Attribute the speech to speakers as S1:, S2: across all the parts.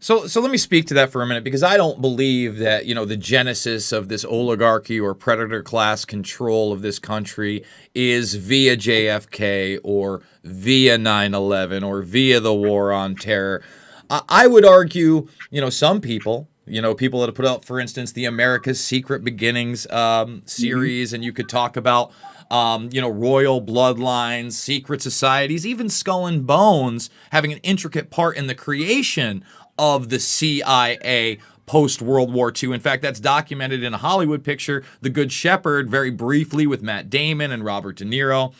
S1: So let me speak to that for a minute, because I don't believe that, the genesis of this oligarchy or predator class control of this country is via JFK or via 9/11 or via the war on terror. I would argue, some people, people that have put out, for instance, the America's Secret Beginnings series, and you could talk about, royal bloodlines, secret societies, even Skull and Bones having an intricate part in the creation of the CIA post-World War II. In fact, that's documented in a Hollywood picture, The Good Shepherd, very briefly with Matt Damon and Robert De Niro.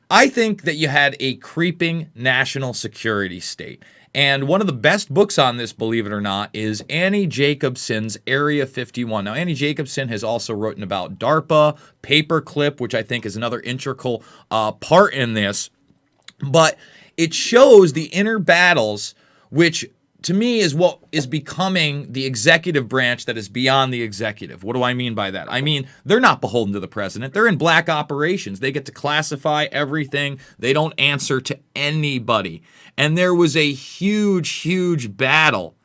S1: I think that you had a creeping national security state. And one of the best books on this, believe it or not, is Annie Jacobson's Area 51. Now, Annie Jacobson has also written about DARPA, Paperclip, which I think is another integral part in this. But it shows the inner battles, which to me is what is becoming the executive branch that is beyond the executive. What do I mean by that? I mean, they're not beholden to the president. They're in black operations. They get to classify everything. They don't answer to anybody. And there was a huge, huge battle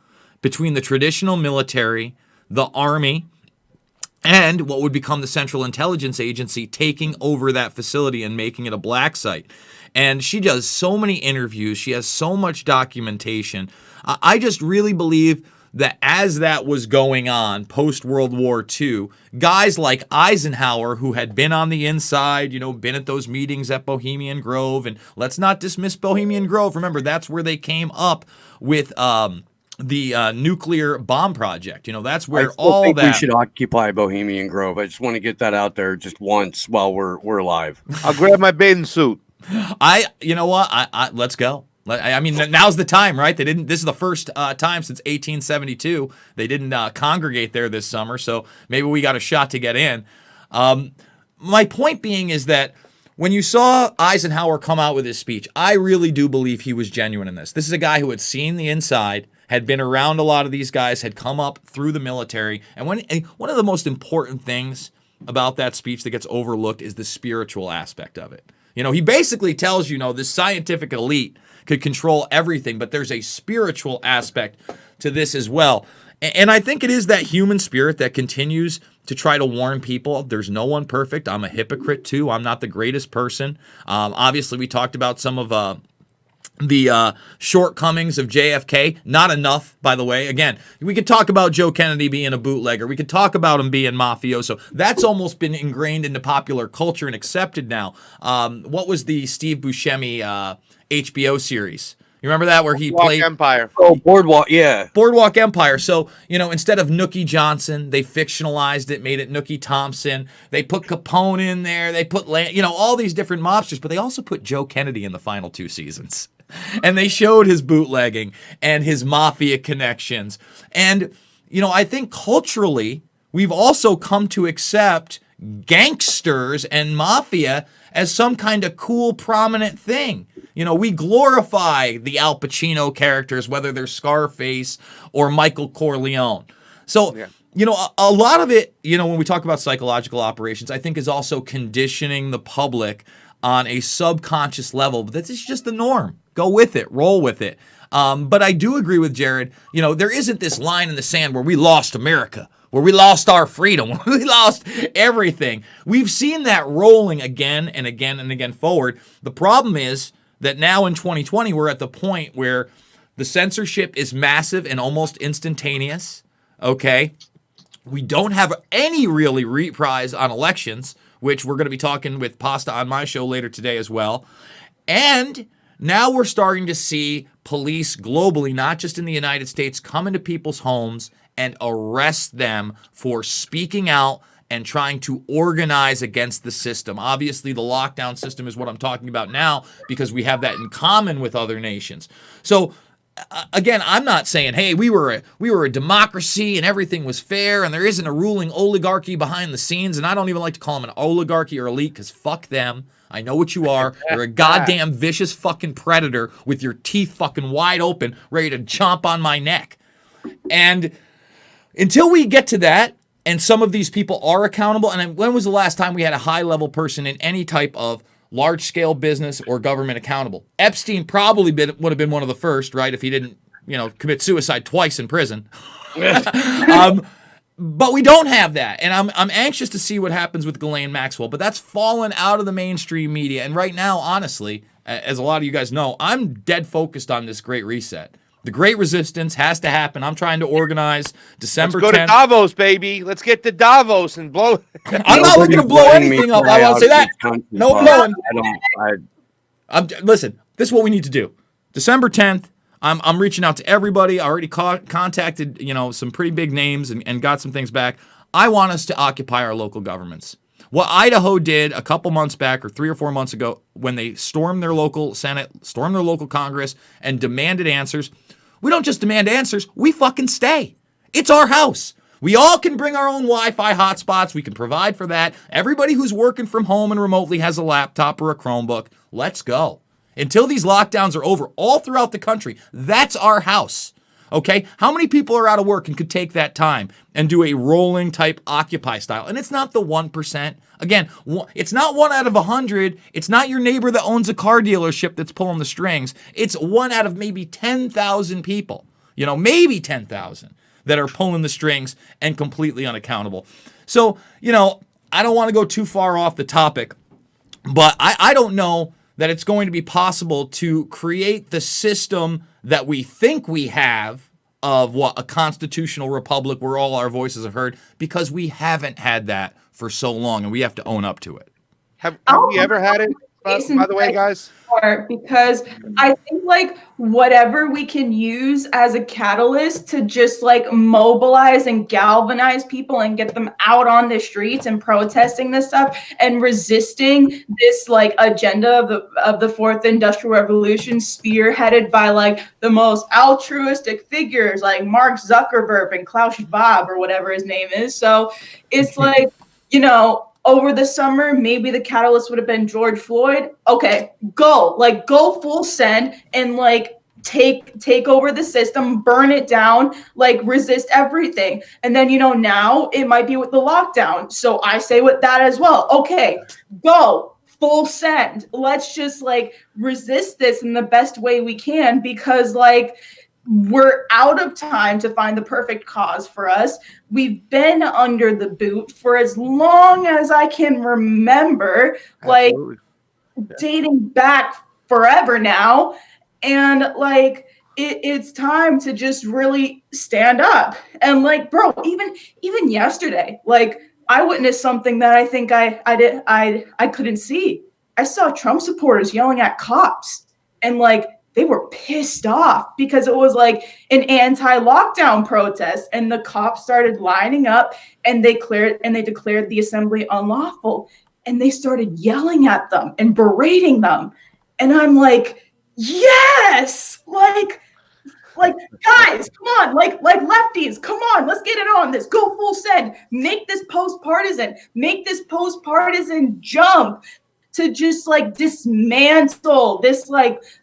S1: between the traditional military, the army, and what would become the Central Intelligence Agency taking over that facility and making it a black site. And she does so many interviews. She has so much documentation. I just really believe that as that was going on post-World War II, guys like Eisenhower, who had been on the inside, been at those meetings at Bohemian Grove, and let's not dismiss Bohemian Grove. Remember, that's where they came up with the nuclear bomb project. That's where all that.
S2: We should occupy Bohemian Grove. I just want to get that out there just once while we're live.
S3: I'll grab my bathing suit.
S1: You know what? Let's go. I mean, now's the time, right? This is the first time since 1872 they didn't congregate there this summer, so maybe we got a shot to get in. My point being is that when you saw Eisenhower come out with his speech, I really do believe he was genuine in this. This is a guy who had seen the inside, had been around a lot of these guys, had come up through the military, and one of the most important things about that speech that gets overlooked is the spiritual aspect of it. He basically tells you, this scientific elite could control everything, but there's a spiritual aspect to this as well. And I think it is that human spirit that continues to try to warn people. There's no one perfect. I'm a hypocrite too. I'm not the greatest person. Obviously, we talked about some of the shortcomings of JFK. Not enough, by the way. Again, we could talk about Joe Kennedy being a bootlegger. We could talk about him being mafioso. That's almost been ingrained into popular culture and accepted now. What was the Steve Buscemi HBO series? You remember that, where he played
S3: Empire?
S2: Oh, Boardwalk, yeah.
S1: Boardwalk Empire. So, instead of Nookie Johnson, they fictionalized it, made it Nookie Thompson. They put Capone in there. They put, all these different mobsters, but they also put Joe Kennedy in the final 2 seasons. And they showed his bootlegging and his mafia connections. And, I think culturally, we've also come to accept gangsters and mafia as some kind of cool, prominent thing. We glorify the Al Pacino characters, whether they're Scarface or Michael Corleone. So, a lot of it, when we talk about psychological operations, I think is also conditioning the public on a subconscious level. But this is just the norm. Go with it. Roll with it. But I do agree with Jared. There isn't this line in the sand where we lost America, where we lost our freedom, where we lost everything. We've seen that rolling again and again and again forward. The problem is that now in 2020, we're at the point where the censorship is massive and almost instantaneous, okay? We don't have any really reprise on elections, which we're going to be talking with Pasta on my show later today as well. And now we're starting to see police globally, not just in the United States, come into people's homes and arrest them for speaking out and trying to organize against the system. Obviously, the lockdown system is what I'm talking about now because we have that in common with other nations. So, again, I'm not saying, hey, we were a democracy and everything was fair and there isn't a ruling oligarchy behind the scenes. And I don't even like to call them an oligarchy or elite because fuck them. I know what you are. You're a goddamn vicious fucking predator with your teeth fucking wide open, ready to chomp on my neck. And until we get to that, and some of these people are accountable, and when was the last time we had a high-level person in any type of large-scale business or government accountable? Epstein probably would have been one of the first, right, if he didn't, commit suicide twice in prison. But we don't have that, and I'm anxious to see what happens with Ghislaine Maxwell. But that's fallen out of the mainstream media, and right now, honestly, as a lot of you guys know, I'm dead focused on this Great Reset. The Great Resistance has to happen. I'm trying to organize December 10th.
S3: Let's go to Davos, baby. Let's get to Davos and blow.
S1: I'm not looking to blow anything up. I want to say that. No blowing. Listen, this is what we need to do. December 10th. I'm reaching out to everybody. I already contacted, some pretty big names and got some things back. I want us to occupy our local governments. What Idaho did a couple months back, or 3 or 4 months ago, when they stormed their local Senate, stormed their local Congress, and demanded answers. We don't just demand answers, we fucking stay. It's our house. We all can bring our own Wi-Fi hotspots. We can provide for that. Everybody who's working from home and remotely has a laptop or a Chromebook. Let's go. Until these lockdowns are over all throughout the country, that's our house. Okay? How many people are out of work and could take that time and do a rolling type Occupy style? And it's not the 1%. Again, it's not 1 out of 100. It's not your neighbor that owns a car dealership that's pulling the strings. It's 1 out of maybe 10,000 people, maybe 10,000 that are pulling the strings and completely unaccountable. So, I don't want to go too far off the topic, but I don't know that it's going to be possible to create the system that we think we have of a constitutional republic where all our voices are heard, because we haven't had that for so long, and we have to own up to it.
S3: Have we ever had it, by the way, guys?
S4: Because I think whatever we can use as a catalyst to just mobilize and galvanize people and get them out on the streets and protesting this stuff and resisting this agenda of the fourth industrial revolution, spearheaded by the most altruistic figures like Mark Zuckerberg and Klaus Schwab or whatever his name is. So it's over the summer, maybe the catalyst would have been George Floyd. Okay, go full send and take over the system, burn it down, resist everything. And then, now it might be with the lockdown. So I say with that as well. Okay, go full send. Let's just resist this in the best way we can, because we're out of time to find the perfect cause for us. We've been under the boot for as long as I can remember, dating back forever now. And it's time to just really stand up. And bro, even yesterday, I witnessed something that I think I couldn't see. I saw Trump supporters yelling at cops, and they were pissed off because it was an anti-lockdown protest, and the cops started lining up and they declared the assembly unlawful, and they started yelling at them and berating them. And I'm yes, guys, come on, lefties, come on, let's get it on this. Go full send. Make this post-partisan jump to just dismantle this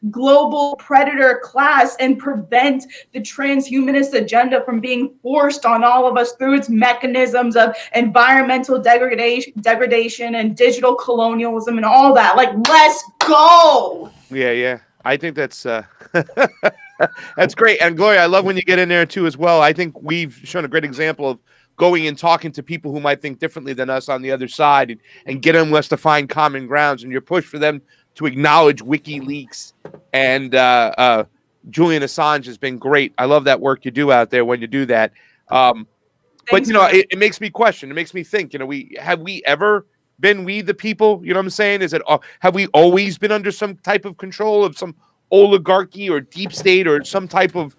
S4: global predator class and prevent the transhumanist agenda from being forced on all of us through its mechanisms of environmental degradation and digital colonialism and all that. Let's go.
S3: Yeah. I think that's that's great. And Gloria, I love when you get in there too as well. I think we've shown a great example of going and talking to people who might think differently than us on the other side, and get them to find common grounds, and your push for them to acknowledge WikiLeaks and Julian Assange has been great. I love that work you do out there when you do that. But it makes me question. It makes me think. Have we ever been we the people? You know what I'm saying? Have we always been under some type of control of some oligarchy or deep state or some type of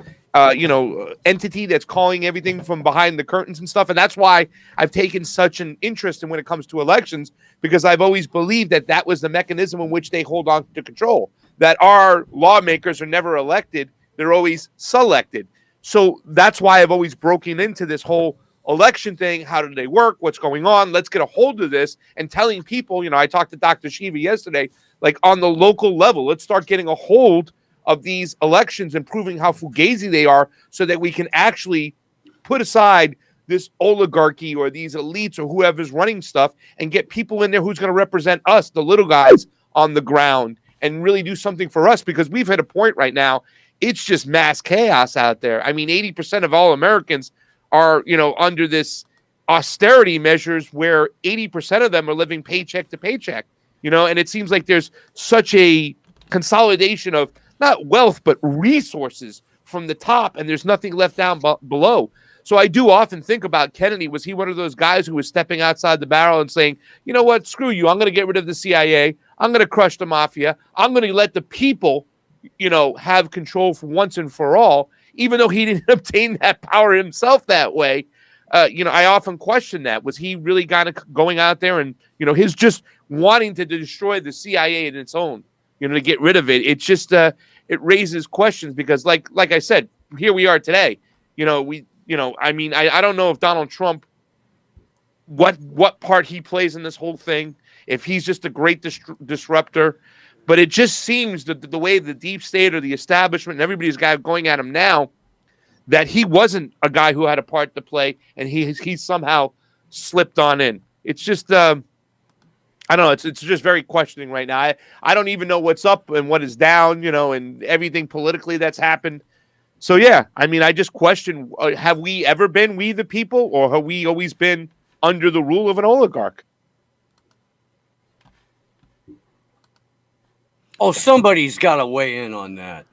S3: entity that's calling everything from behind the curtains and stuff? And that's why I've taken such an interest in when it comes to elections, because I've always believed that was the mechanism in which they hold on to control, that our lawmakers are never elected. They're always selected. So that's why I've always broken into this whole election thing. How do they work? What's going on? Let's get a hold of this, and telling people, I talked to Dr. Shiva yesterday, on the local level, let's start getting a hold of these elections and proving how fugazi they are, so that we can actually put aside this oligarchy or these elites or whoever's running stuff and get people in there who's going to represent us, the little guys on the ground, and really do something for us. Because we've hit a point right now it's just mass chaos out there. I mean, 80% of all Americans are, under this austerity measures where 80% of them are living paycheck to paycheck, and it seems like there's such a consolidation of not wealth, but resources from the top, and there's nothing left down below. So I do often think about Kennedy. Was he one of those guys who was stepping outside the barrel and saying, you know what, screw you, I'm going to get rid of the CIA, I'm going to crush the mafia, I'm going to let the people, have control for once and for all, even though he didn't obtain that power himself that way. I often question that. Was he really kind of going out there and, his just wanting to destroy the CIA in its own, to get rid of it? It's just, it raises questions because like I said, here we are today. I don't know if Donald Trump, what part he plays in this whole thing, if he's just a great disruptor, but it just seems that the way the deep state or the establishment and everybody's going at him now, that he wasn't a guy who had a part to play, and he somehow slipped on in. It's just, I don't know. It's just very questioning right now. I don't even know what's up and what is down, and everything politically that's happened. So, yeah, I just question, have we ever been we the people, or have we always been under the rule of an oligarch?
S2: Oh, somebody's got to weigh in on that.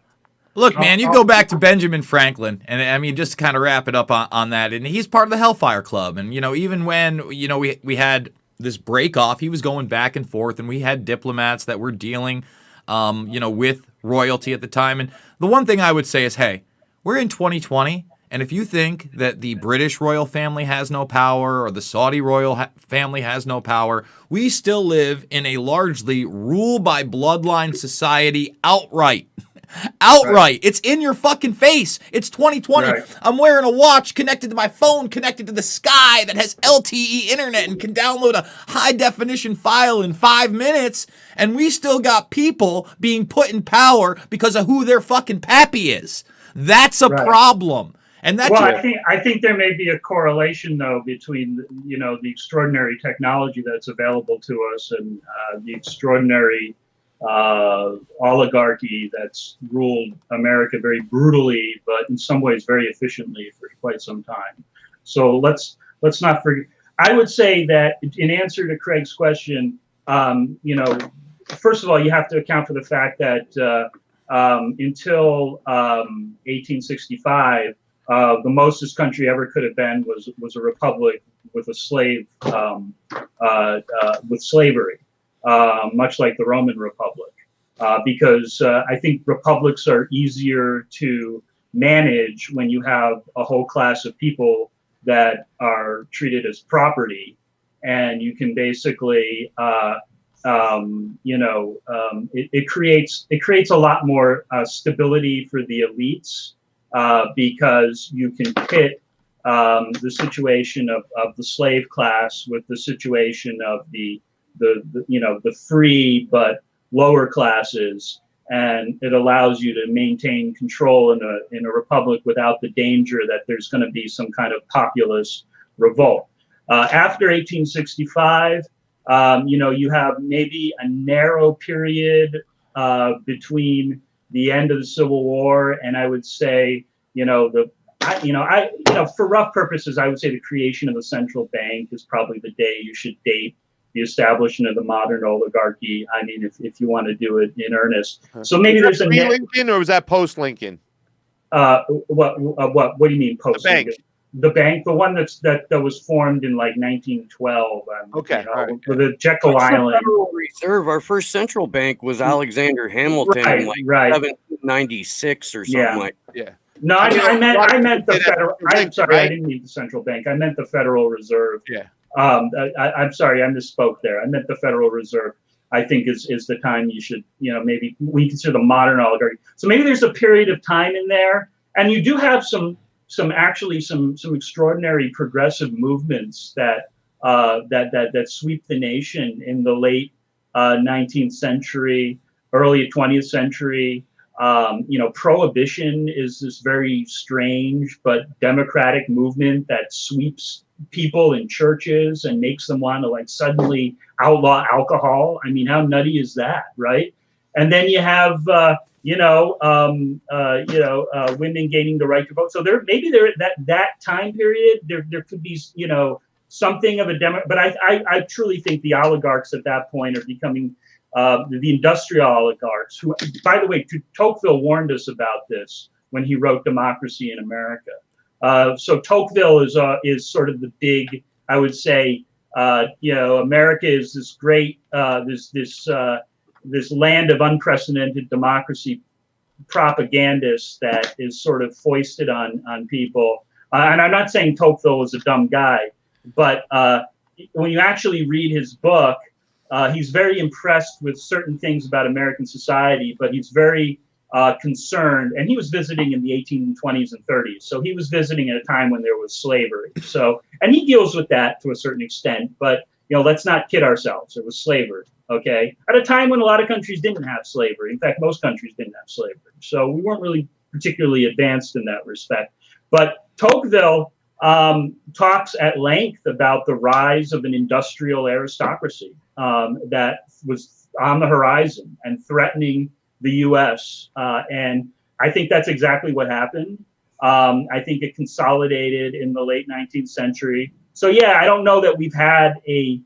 S1: Look, man, you go back to Benjamin Franklin, and just to kind of wrap it up on that, and he's part of the Hellfire Club, and, even when, we had this break off, he was going back and forth, and we had diplomats that were dealing, with royalty at the time, and the one thing I would say is, hey, we're in 2020, and if you think that the British royal family has no power or the Saudi royal family has no power, we still live in a largely rule by bloodline society outright. Outright. Right. It's in your fucking face. It's 2020. Right. I'm wearing a watch connected to my phone, connected to the sky that has LTE internet and can download a high definition file in 5 minutes. And we still got people being put in power because of who their fucking pappy is. That's a problem. And that's
S5: I think there may be a correlation though between the extraordinary technology that's available to us and the extraordinary oligarchy that's ruled America very brutally, but in some ways very efficiently for quite some time. So let's not forget. I would say that in answer to Craig's question, first of all, you have to account for the fact that until 1865, the most this country ever could have been was a republic with a slave with slavery. Much like the Roman Republic, because I think republics are easier to manage when you have a whole class of people that are treated as property, and you can basically, it creates a lot more stability for the elites because you can pit the situation of the slave class with the situation of the free but lower classes, and it allows you to maintain control in a republic without the danger that there's going to be some kind of populist revolt. After 1865, you have maybe a narrow period between the end of the Civil War and I would say, for rough purposes, I would say the creation of the central bank is probably the day you should date the establishment of the modern oligarchy. I mean, if you want to do it in earnest. So maybe there's a
S3: Lincoln, or was that post Lincoln?
S5: What do you mean post Lincoln? The bank, the one that was formed in like 1912.
S3: Okay, right.
S5: With the Jekyll Island.
S2: Federal Reserve. Our first central bank was Alexander Hamilton in 1796 or something like that.
S3: Yeah.
S5: No, I meant the federal. I'm sorry, I didn't mean the central bank. I meant the Federal Reserve.
S3: Yeah.
S5: I'm sorry, I misspoke there. I meant the Federal Reserve. I think is the time you should, maybe we consider the modern oligarchy. So maybe there's a period of time in there, and you do have some extraordinary progressive movements that sweep the nation in the late 19th century, early 20th century. Prohibition is this very strange but democratic movement that sweeps people in churches and makes them want to like suddenly outlaw alcohol. I mean, how nutty is that, right? And then you have women gaining the right to vote. So that time period there could be something of a demo. But I truly think the oligarchs at that point are becoming the industrial oligarchs. Who, by the way, Tocqueville warned us about this when he wrote Democracy in America. So Tocqueville is sort of the big, I would say, America is this great this land of unprecedented democracy propagandist that is sort of foisted on people. And I'm not saying Tocqueville was a dumb guy, but when you actually read his book, he's very impressed with certain things about American society, but he's very concerned, and he was visiting in the 1820s and 30s. So he was visiting at a time when there was slavery. So, and he deals with that to a certain extent, but let's not kid ourselves. It was slavery, okay? At a time when a lot of countries didn't have slavery. In fact, most countries didn't have slavery. So we weren't really particularly advanced in that respect. But Tocqueville talks at length about the rise of an industrial aristocracy that was on the horizon and threatening the U.S. And I think that's exactly what happened. I think it consolidated in the late 19th century. So yeah, I don't know that we've had a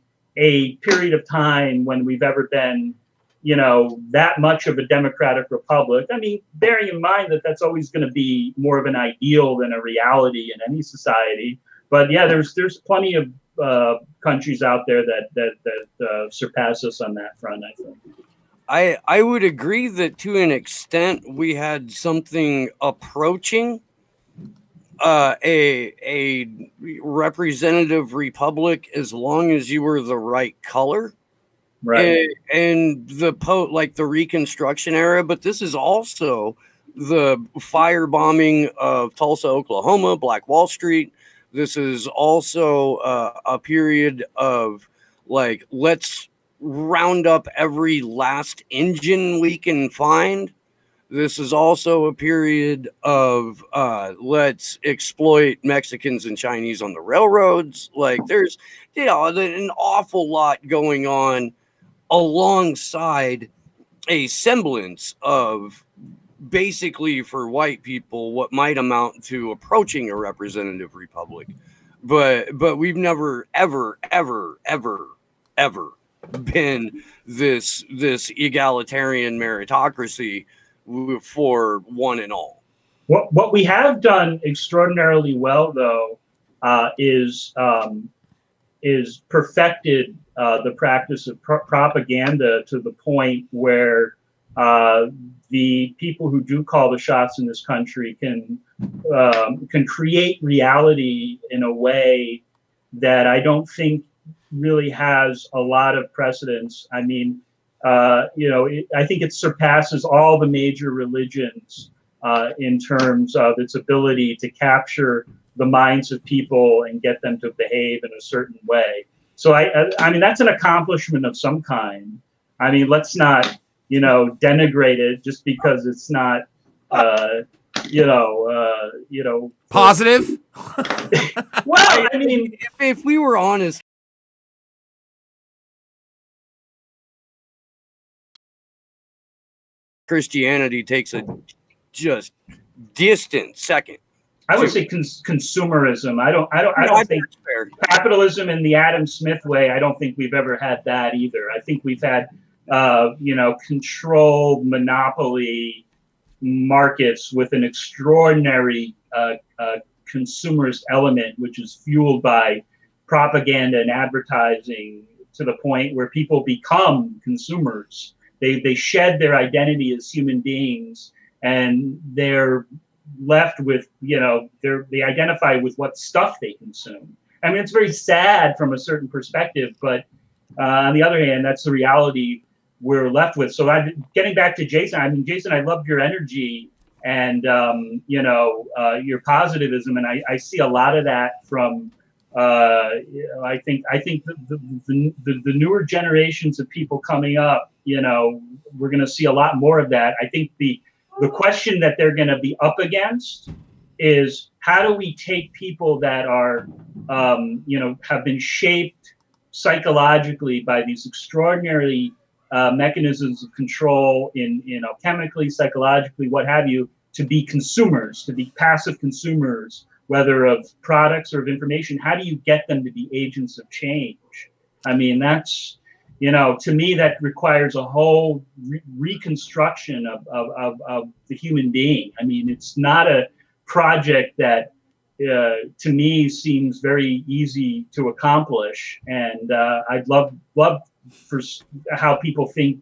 S5: period of time when we've ever been, that much of a democratic republic. I mean, bearing in mind that that's always going to be more of an ideal than a reality in any society. But yeah, there's plenty of countries out there that surpass us on that front, I think.
S2: I would agree that to an extent we had something approaching a representative republic as long as you were the right color,
S5: right?
S2: And the Reconstruction era. But this is also the firebombing of Tulsa, Oklahoma, Black Wall Street. This is also a period of let's round up every last engine we can find. This is also a period of let's exploit Mexicans and Chinese on the railroads. There's an awful lot going on alongside a semblance of basically for white people what might amount to approaching a representative republic. But we've never ever been this egalitarian meritocracy for one and all.
S5: What we have done extraordinarily well, though, is perfected the practice of propaganda to the point where the people who do call the shots in this country can create reality in a way that I don't think really has a lot of precedence. I mean, I think it surpasses all the major religions in terms of its ability to capture the minds of people and get them to behave in a certain way. So I mean, that's an accomplishment of some kind. I mean, let's not, denigrate it just because it's not,
S1: positive.
S2: Well, I mean, if we were honest, Christianity takes a just distant second.
S5: I would say consumerism. I don't think capitalism in the Adam Smith way. I don't think we've ever had that either. I think we've had, controlled monopoly markets with an extraordinary consumerist element, which is fueled by propaganda and advertising to the point where people become consumers. They shed their identity as human beings, and they're left with, they identify with what stuff they consume. I mean, it's very sad from a certain perspective, but on the other hand, that's the reality we're left with. So getting back to Jason, I mean, Jason, I loved your energy and, your positivism. And I see a lot of that from, I think the newer generations of people coming up, we're going to see a lot more of that. I think the question that they're going to be up against is how do we take people that are, have been shaped psychologically by these extraordinarily mechanisms of control in chemically, psychologically, what have you, to be consumers, to be passive consumers, whether of products or of information. How do you get them to be agents of change? I mean, that's, to me, that requires a whole reconstruction of the human being. I mean, it's not a project that, to me, seems very easy to accomplish. And I'd love for how people think,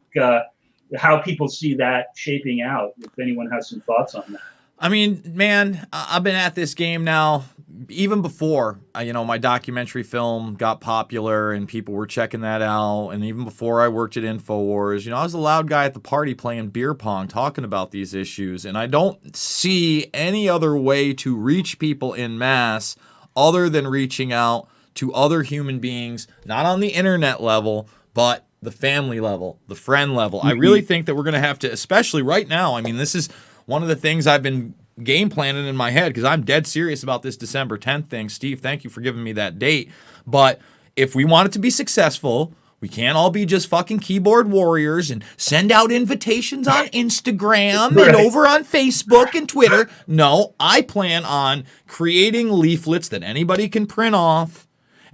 S5: how people see that shaping out, if anyone has some thoughts on that.
S1: I mean, man, I've been at this game now even before, my documentary film got popular and people were checking that out. And even before I worked at InfoWars, I was the loud guy at the party playing beer pong, talking about these issues. And I don't see any other way to reach people in mass other than reaching out to other human beings, not on the internet level, but the family level, the friend level. I really think that we're going to have to, especially right now. I mean, this is one of the things I've been game planning in my head because I'm dead serious about this December 10th thing. Steve, thank you for giving me that date. But if we want it to be successful, we can't all be just fucking keyboard warriors and send out invitations on Instagram and over on Facebook and Twitter. No, I plan on creating leaflets that anybody can print off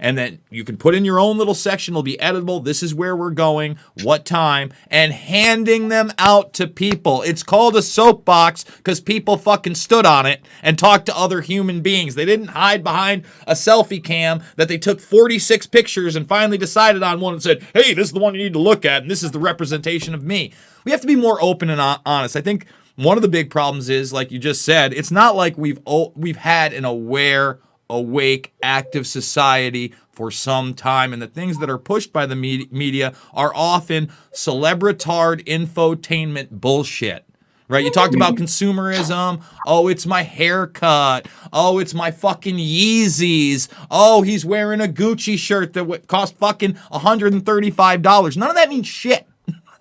S1: and that you can put in your own little section. It'll be editable. This is where we're going, what time, and handing them out to people. It's called a soapbox because people fucking stood on it and talked to other human beings. They didn't hide behind a selfie cam that they took 46 pictures and finally decided on one and said, hey, this is the one you need to look at, and this is the representation of me. We have to be more open and honest. I think one of the big problems is, like you just said, it's not like we've had an awake, active society for some time, and the things that are pushed by the media are often celebritard infotainment bullshit, right? You talked about consumerism. Oh, it's my haircut. Oh, it's my fucking Yeezys. Oh, he's wearing a Gucci shirt that cost fucking $135. None of that means shit.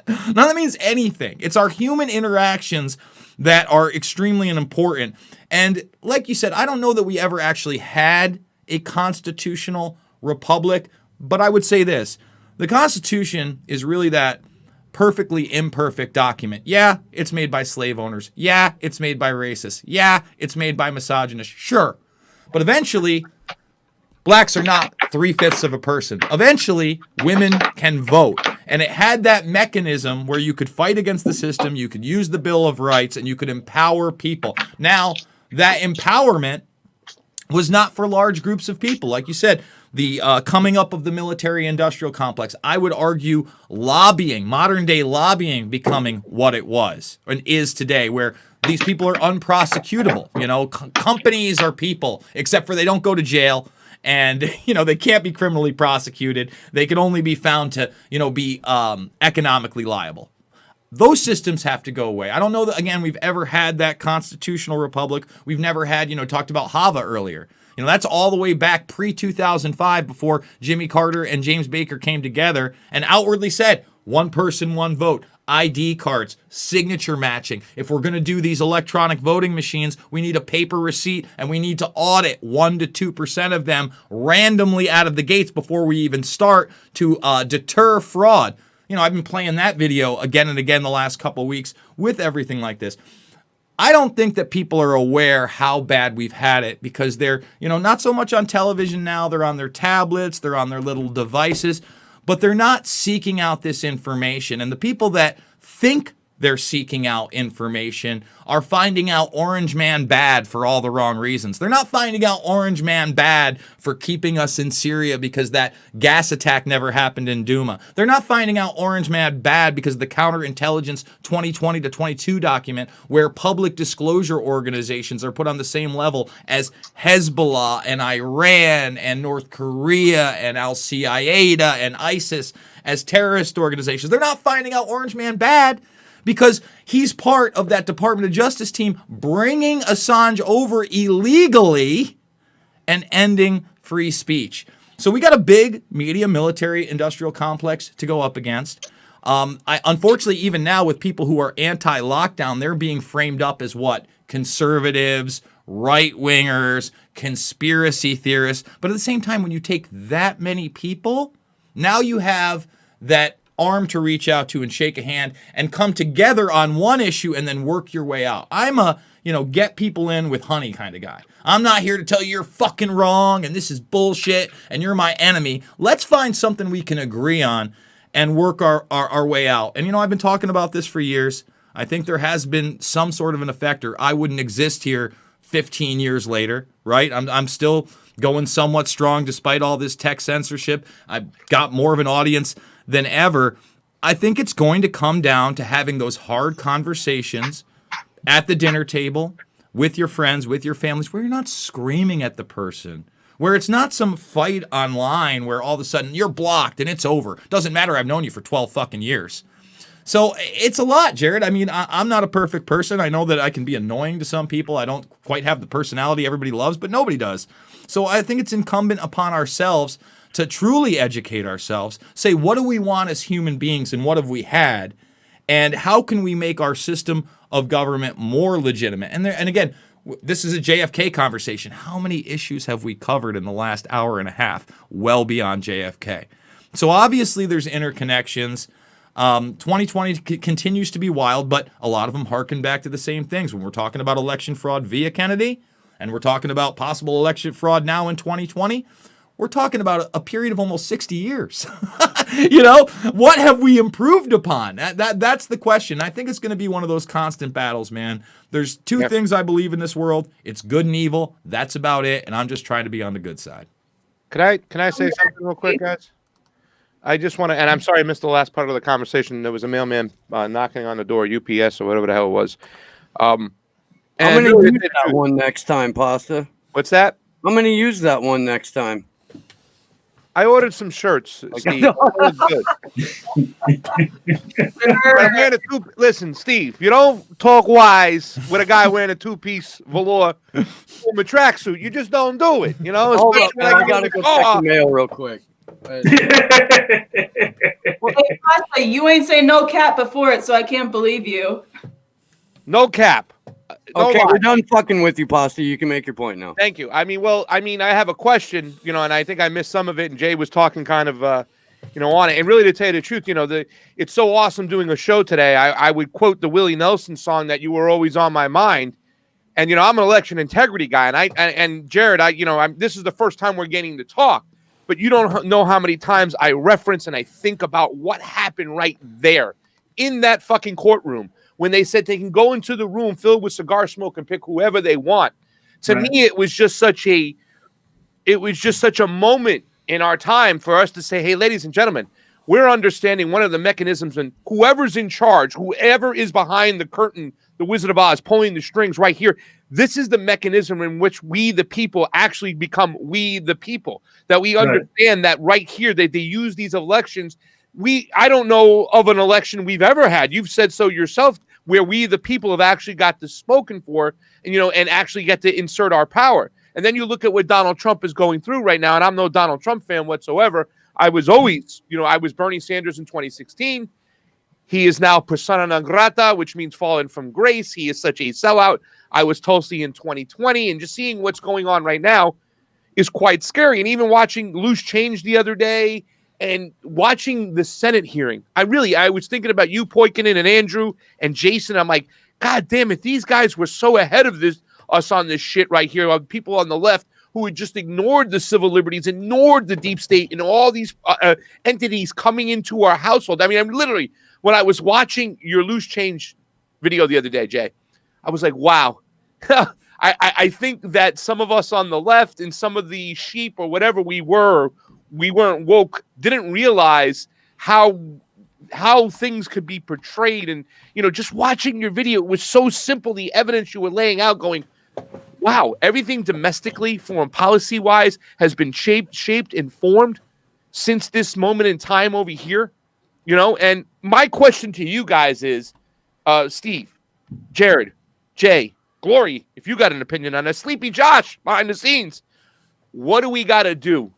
S1: None of that means anything. It's our human interactions that are extremely important. And like you said, I don't know that we ever actually had a constitutional republic, but I would say this. The Constitution is really that perfectly imperfect document. Yeah, it's made by slave owners. Yeah, it's made by racists. Yeah, it's made by misogynists. Sure. But eventually, blacks are not 3/5 of a person. Eventually, women can vote. And it had that mechanism where you could fight against the system, you could use the Bill of Rights, and you could empower people. Now, that empowerment was not for large groups of people. Like you said, the coming up of the military-industrial complex, I would argue lobbying, modern-day lobbying becoming what it was and is today, where these people are unprosecutable. Companies are people, except for they don't go to jail. And, they can't be criminally prosecuted. They can only be found to, be economically liable. Those systems have to go away. I don't know that, again, we've ever had that constitutional republic. We've never had, talked about Hava earlier. That's all the way back pre-2005 before Jimmy Carter and James Baker came together and outwardly said, one person, one vote. ID cards, signature matching. If we're going to do these electronic voting machines, we need a paper receipt and we need to audit 1% to 2% of them randomly out of the gates before we even start to deter fraud. I've been playing that video again and again the last couple weeks with everything like this. I don't think that people are aware how bad we've had it because they're, not so much on television now. They're on their tablets, they're on their little devices, but they're not seeking out this information. And the people that think they're seeking out information are finding out Orange Man bad for all the wrong reasons. They're not finding out Orange Man bad for keeping us in Syria because that gas attack never happened in Douma. They're not finding out Orange Man bad because of the counterintelligence 2020 to 22 document where public disclosure organizations are put on the same level as Hezbollah and Iran and North Korea and Al-Qaeda and ISIS as terrorist organizations. They're not finding out Orange Man bad because he's part of that Department of Justice team bringing Assange over illegally and ending free speech. So we got a big media, military, industrial complex to go up against. Unfortunately, even now with people who are anti-lockdown, they're being framed up as what? Conservatives, right-wingers, conspiracy theorists. But at the same time, when you take that many people, now you have that arm to reach out to and shake a hand and come together on one issue and then work your way out. I'm a, get people in with honey kind of guy. I'm not here to tell you you're fucking wrong and this is bullshit and you're my enemy. Let's find something we can agree on and work our way out. And, I've been talking about this for years. I think there has been some sort of an effect, or I wouldn't exist here 15 years later, right? I'm still going somewhat strong despite all this tech censorship. I've got more of an audience than ever. I think it's going to come down to having those hard conversations at the dinner table with your friends, with your families, where you're not screaming at the person, where it's not some fight online where all of a sudden you're blocked and it's over. Doesn't matter, I've known you for 12 fucking years. So it's a lot, Jared. I mean, I'm not a perfect person. I know that I can be annoying to some people. I don't quite have the personality everybody loves, but nobody does. So I think it's incumbent upon ourselves to truly educate ourselves, say, what do we want as human beings and what have we had? And how can we make our system of government more legitimate? And again, this is a JFK conversation. How many issues have we covered in the last hour and a half, well beyond JFK? So obviously there's interconnections. 2020 continues to be wild, but a lot of them harken back to the same things. When we're talking about election fraud via Kennedy, and we're talking about possible election fraud now in 2020, we're talking about a period of almost 60 years. What have we improved upon? That's the question. I think it's going to be one of those constant battles, man. There's two things I believe in this world. It's good and evil. That's about it. And I'm just trying to be on the good side.
S3: Can I say something real quick, guys? I just want to, and I'm sorry I missed the last part of the conversation. There was a mailman knocking on the door, UPS or whatever the hell it was.
S2: I'm going to use that one next time, Pasta.
S3: What's that?
S2: I'm going to use that one next time.
S3: I ordered some shirts, Steve. Listen, Steve, you don't talk wise with a guy wearing a two-piece velour from a tracksuit. You just don't do it,
S2: Hold up, man. I got to go check the mail real quick.
S4: Hey, Pasta, you ain't say no cap before it, so I can't believe you.
S3: No cap.
S2: Okay, we're done fucking with you, Pasta. You can make your point now.
S3: Thank you. I have a question, and I think I missed some of it, and Jay was talking kind of, on it. And really, to tell you the truth, it's so awesome doing a show today. I would quote the Willie Nelson song that you were always on my mind. And, I'm an election integrity guy. And Jared, this is the first time we're getting to talk. But you don't know how many times I reference and I think about what happened right there in that fucking courtroom when they said they can go into the room filled with cigar smoke and pick whoever they want. To me, it was just such a moment in our time for us to say, hey, ladies and gentlemen, we're understanding one of the mechanisms, and whoever's in charge, whoever is behind the curtain, the Wizard of Oz pulling the strings right here, this is the mechanism in which we, the people, actually become we, the people. That we understand that right here, that they use these elections. I don't know of an election we've ever had. You've said so yourself, where we, the people, have actually got this spoken for, and actually get to insert our power. And then you look at what Donald Trump is going through right now, and I'm no Donald Trump fan whatsoever. I was always, I was Bernie Sanders in 2016. He is now persona non grata, which means fallen from grace. He is such a sellout. I was Tulsi in 2020, and just seeing what's going on right now is quite scary. And even watching Loose Change the other day and watching the Senate hearing, I was thinking about you, Poikinen, and Andrew and Jason. I'm like, God damn it, these guys were so ahead of us on this shit right here. People on the left who had just ignored the civil liberties, ignored the deep state, and all these entities coming into our household. I mean, I'm literally, when I was watching your Loose Change video the other day, Jay, I was like, wow. I think that some of us on the left and some of the sheep or whatever we weren't woke, didn't realize how things could be portrayed. And, just watching your video, it was so simple, the evidence you were laying out, going, wow, everything domestically, foreign policy-wise, has been shaped and formed since this moment in time over here. And my question to you guys is, Steve, Jared, Jay, Glory, if you got an opinion on that, Sleepy Josh behind the scenes, what do we got to do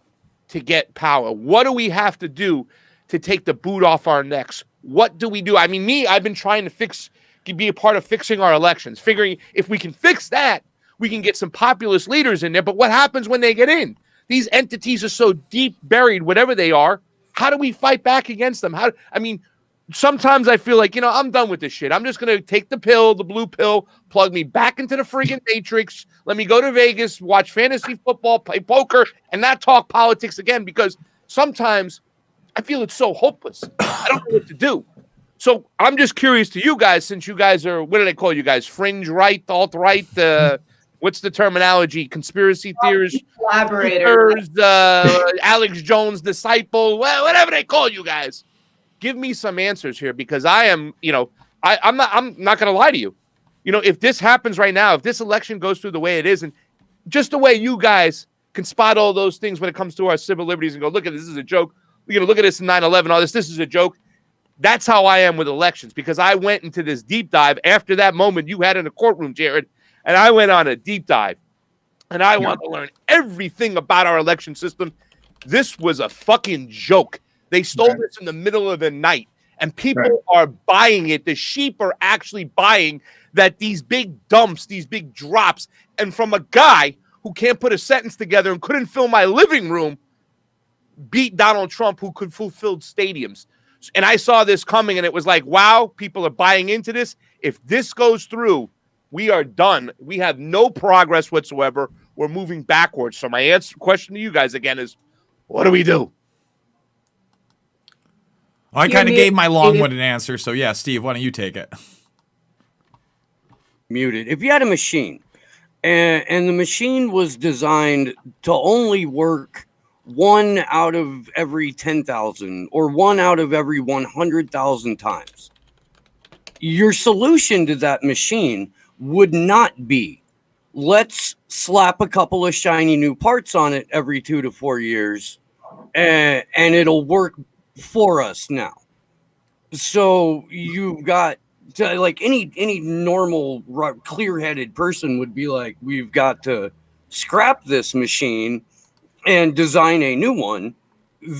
S3: to get power? What do we have to do to take the boot off our necks? What do we do? I mean, I've been trying to be a part of fixing our elections, figuring if we can fix that, we can get some populist leaders in there. But what happens when they get in? These entities are so deep buried, whatever they are, How do we fight back against them? Sometimes I feel like, I'm done with this shit. I'm just going to take the blue pill, plug me back into the friggin' matrix. Let me go to Vegas, watch fantasy football, play poker, and not talk politics again, because sometimes I feel it's so hopeless. I don't know what to do. So I'm just curious to you guys, since you guys are, what do they call you guys? Fringe right, alt-right, what's the terminology? Conspiracy theorists?
S4: Collaborators.
S3: Alex Jones disciple, whatever they call you guys. Give me some answers here, because I am, I'm not going to lie to you. If this happens right now, if this election goes through the way it is, and just the way you guys can spot all those things when it comes to our civil liberties and go, look at this is a joke. Look at this in 9/11, all this is a joke. That's how I am with elections, because I went into this deep dive after that moment you had in the courtroom, Jared, and I went on a deep dive, and I want to learn everything about our election system. This was a fucking joke. They stole this in the middle of the night, and people are buying it. The sheep are actually buying that these big dumps, these big drops, and from a guy who can't put a sentence together and couldn't fill my living room, beat Donald Trump, who could fulfill stadiums. And I saw this coming, and it was like, wow, people are buying into this. If this goes through, we are done. We have no progress whatsoever. We're moving backwards. So my question to you guys again is, what do we do?
S1: I kind of gave my long-winded answer, so yeah, Steve, why don't you take it?
S2: Muted. If you had a machine, and the machine was designed to only work 1 out of every 10,000 or 1 out of every 100,000 times, your solution to that machine would not be, let's slap a couple of shiny new parts on it every 2 to 4 years, and it'll work for us now. So you've got to, like, any normal clear-headed person would be like, we've got to scrap this machine and design a new one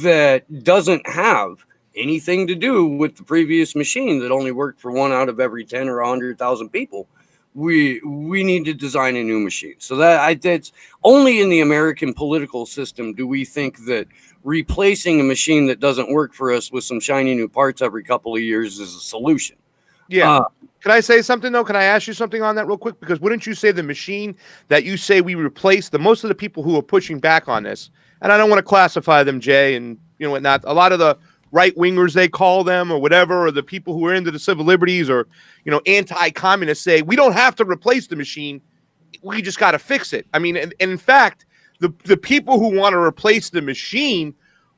S2: that doesn't have anything to do with the previous machine that only worked for 1 out of every 10 or 100,000 people. We need to design a new machine. So that's only in the American political system do we think that replacing a machine that doesn't work for us with some shiny new parts every couple of years is a solution.
S3: Yeah. Can I say something, though? Can I ask you something on that real quick? Because wouldn't you say the machine that you say we replaced, most of the people who are pushing back on this, and I don't want to classify them, Jay, and whatnot, a lot of the right-wingers, they call them, or whatever, or the people who are into the civil liberties or, anti-communists say, we don't have to replace the machine. We just got to fix it. I mean, and in fact, the people who want to replace the machine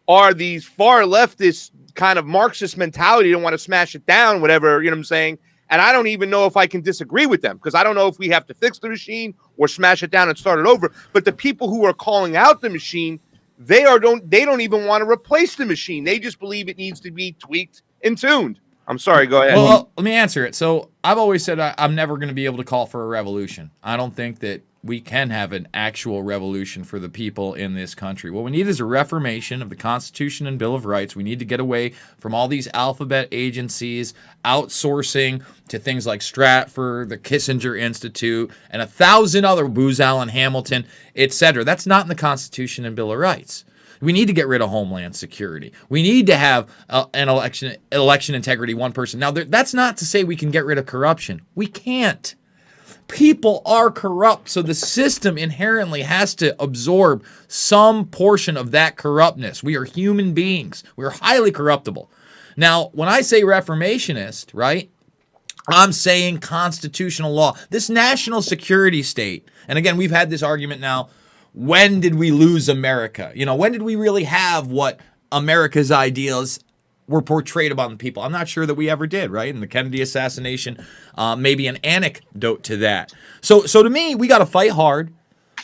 S3: are these far leftist kind of Marxist mentality, don't want to smash it down, whatever, you know what I'm saying? And I don't even know if I can disagree with them, because I don't know if we have to fix the machine or smash it down and start it over. But the people who are calling out the machine, they don't even want to replace the machine. They just believe it needs to be tweaked and tuned. I'm sorry, go ahead.
S1: Well, let me answer it. So I've always said I'm never going to be able to call for a revolution. I don't think that we can have an actual revolution for the people in this country. What we need is a reformation of the Constitution and Bill of Rights. We need to get away from all these alphabet agencies, outsourcing to things like Stratford, the Kissinger Institute, and 1,000 other, Booz Allen Hamilton, etc. That's not in the Constitution and Bill of Rights. We need to get rid of Homeland Security. We need to have an election integrity, one person. Now, that's not to say we can get rid of corruption. We can't. People are corrupt, so the system inherently has to absorb some portion of that corruptness. We are human beings. We are highly corruptible. Now, when I say reformationist, right, I'm saying constitutional law. This national security state, and again, we've had this argument now, when did we lose America? When did we really have what America's ideals were portrayed upon the people? I'm not sure that we ever did, right? And the Kennedy assassination may be an anecdote to that. So to me, we got to fight hard.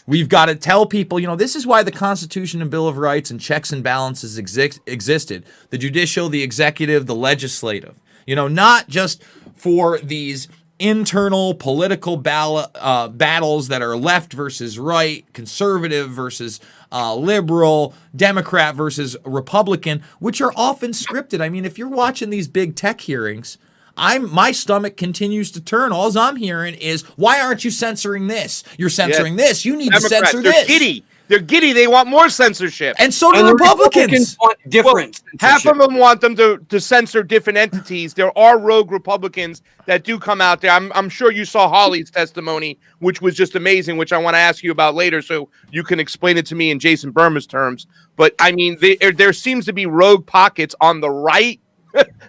S1: We've got to tell people, this is why the Constitution and Bill of Rights and checks and balances existed. The judicial, the executive, the legislative. Not just for these internal political battles that are left versus right, conservative versus liberal, Democrat versus Republican, which are often scripted. I mean, if you're watching these big tech hearings, my stomach continues to turn. All I'm hearing is, why aren't you censoring this? You're censoring this. You need to censor this.
S3: They're They're giddy. They want more censorship.
S1: And so do
S2: And
S1: the
S2: the
S1: Republicans.
S2: want different.
S3: Half of them want them to censor different entities. There are rogue Republicans that do come out there. I'm sure you saw Holly's testimony, which was just amazing, which I want to ask you about later so you can explain it to me in Jason Burma's terms. But, I mean, there seems to be rogue pockets on the right,